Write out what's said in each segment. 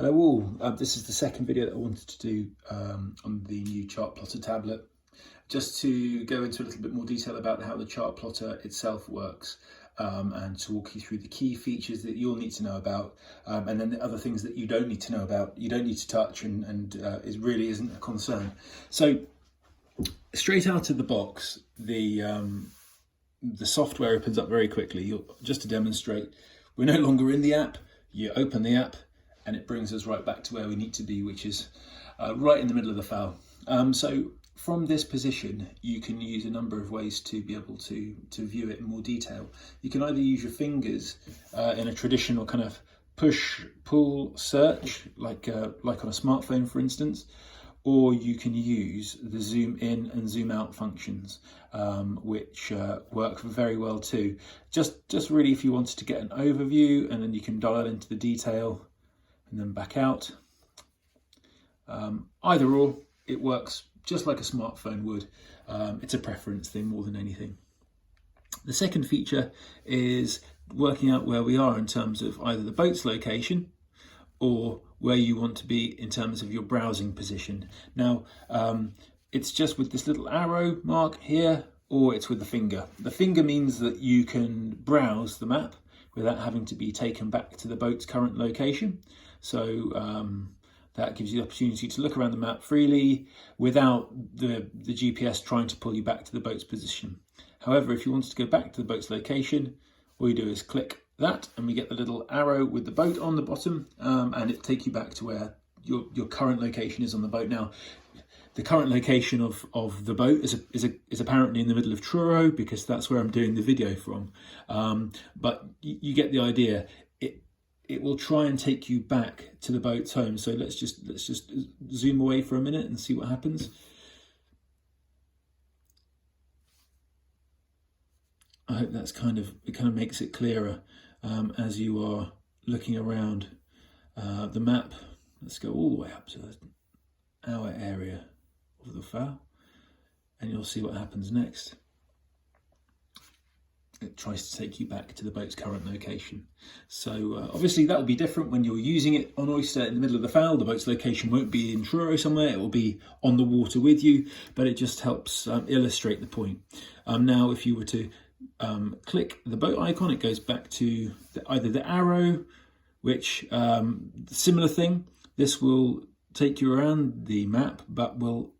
Hello all, this is the second video that I wanted to do on the new chart plotter tablet. Just to go into a little bit more detail about how the chart plotter itself works and to walk you through the key features that you'll need to know about and then the other things that you don't need to know about, you don't need to touch and it really isn't a concern. So straight out of the box, the software opens up very quickly. Just to demonstrate, we're no longer in the app. You open the app and it brings us right back to where we need to be, which is right in the middle of the file. So from this position, you can use a number of ways to be able to view it in more detail. You can either use your fingers in a traditional kind of push-pull search, like on a smartphone, for instance, or you can use the zoom in and zoom out functions, which work very well too. Just really if you wanted to get an overview, and then you can dial into the detail and then back out. Either or, it works just like a smartphone would. It's a preference thing more than anything. The second feature is working out where we are in terms of either the boat's location or where you want to be in terms of your browsing position. Now, it's just with this little arrow mark here, or it's with the finger. The finger means that you can browse the map without having to be taken back to the boat's current location. So that gives you the opportunity to look around the map freely without the GPS trying to pull you back to the boat's position. However, if you wanted to go back to the boat's location, all you do is click that and we get the little arrow with the boat on the bottom, and it take you back to where your current location is on the boat. Now, the current location of the boat is apparently in the middle of Truro, because that's where I'm doing the video from. But you get the idea. It will try and take you back to the boat's home. So let's just zoom away for a minute and see what happens. I hope that's kind of makes it clearer as you are looking around the map. Let's go all the way up to our area of the file, and you'll see what happens next. It tries to take you back to the boat's current location. So obviously that will be different when you're using it on Oyster in the middle of the file. The boat's location won't be in Truro somewhere, it will be on the water with you, but it just helps illustrate the point. Now, if you were to click the boat icon, it goes back to either the arrow, which similar thing. This will take you around the map, but will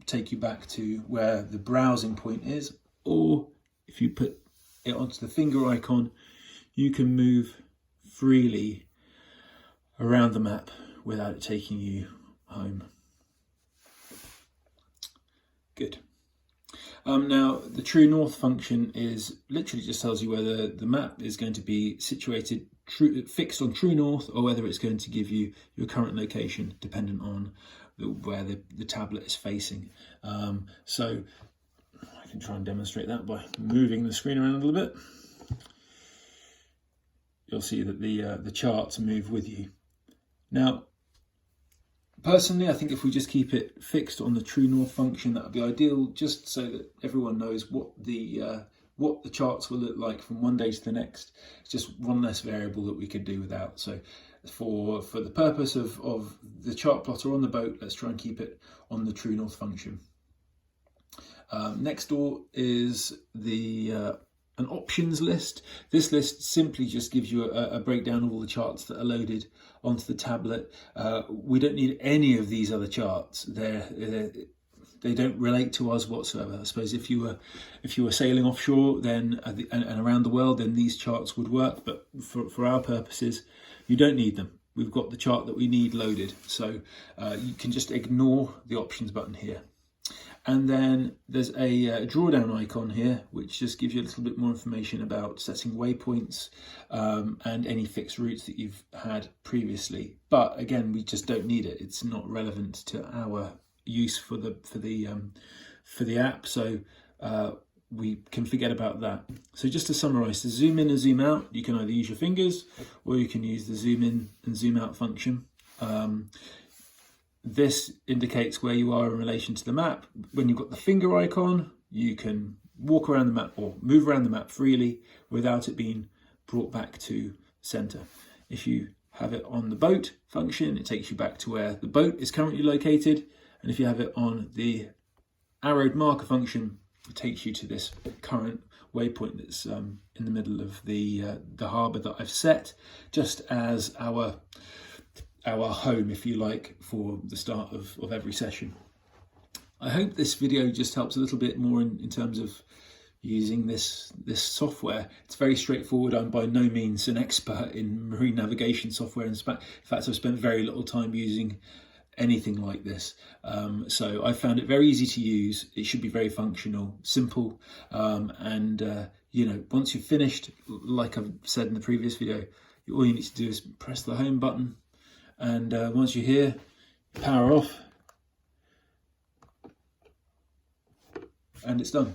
take you back to where the browsing point is. Or if you put it onto the finger icon, you can move freely around the map without it taking you home. Good. Now, the true north function is literally just tells you whether the map is going to be situated fixed on true north, or whether it's going to give you your current location dependent on where the tablet is facing. So I can try and demonstrate that by moving the screen around a little bit. You'll see that the charts move with you. Now, personally, I think if we just keep it fixed on the true north function, that would be ideal, just so that everyone knows what the charts will look like from one day to the next. It's just one less variable that we could do without. So for the purpose of the chart plotter on the boat, let's try and keep it on the true north function. Next door is an options list. This list simply just gives you a breakdown of all the charts that are loaded onto the tablet. We don't need any of these other charts. They don't relate to us whatsoever. I suppose if you were sailing offshore then and around the world, then these charts would work. But for our purposes, you don't need them. We've got the chart that we need loaded. So you can just ignore the options button here. And then there's a drawdown icon here, which just gives you a little bit more information about setting waypoints and any fixed routes that you've had previously. But again, we just don't need it. It's not relevant to our use for the app, so we can forget about that. So just to summarize, to zoom in and zoom out, you can either use your fingers or you can use the zoom in and zoom out function. This indicates where you are in relation to the map. When you've got the finger icon, you can walk around the map or move around the map freely without it being brought back to center. If you have it on the boat function, it takes you back to where the boat is currently located. And if you have it on the arrowed marker function, it takes you to this current waypoint that's in the middle of the harbour that I've set, just as our home, if you like, for the start of every session. I hope this video just helps a little bit more in terms of using this software. It's very straightforward. I'm by no means an expert in marine navigation software. In fact, I've spent very little time using anything like this. So I found it very easy to use. It should be very functional, simple, and you know, once you've finished, like I've said in the previous video, all you need to do is press the home button, and once you're here, power off, and it's done.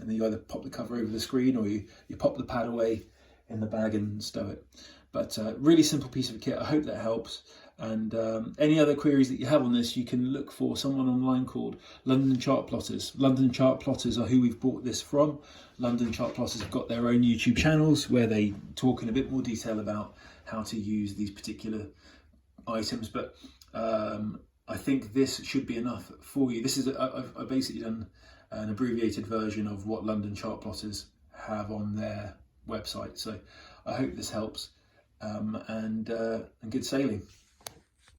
And then you either pop the cover over the screen, or you pop the pad away in the bag and stow it. But really simple piece of kit. I hope that helps. And any other queries that you have on this, you can look for someone online called London Chart Plotters. London Chart Plotters are who we've bought this from. London Chart Plotters have got their own YouTube channels where they talk in a bit more detail about how to use these particular items. But I think this should be enough for you. This is I've basically done an abbreviated version of what London Chart Plotters have on their website. So I hope this helps, and good sailing.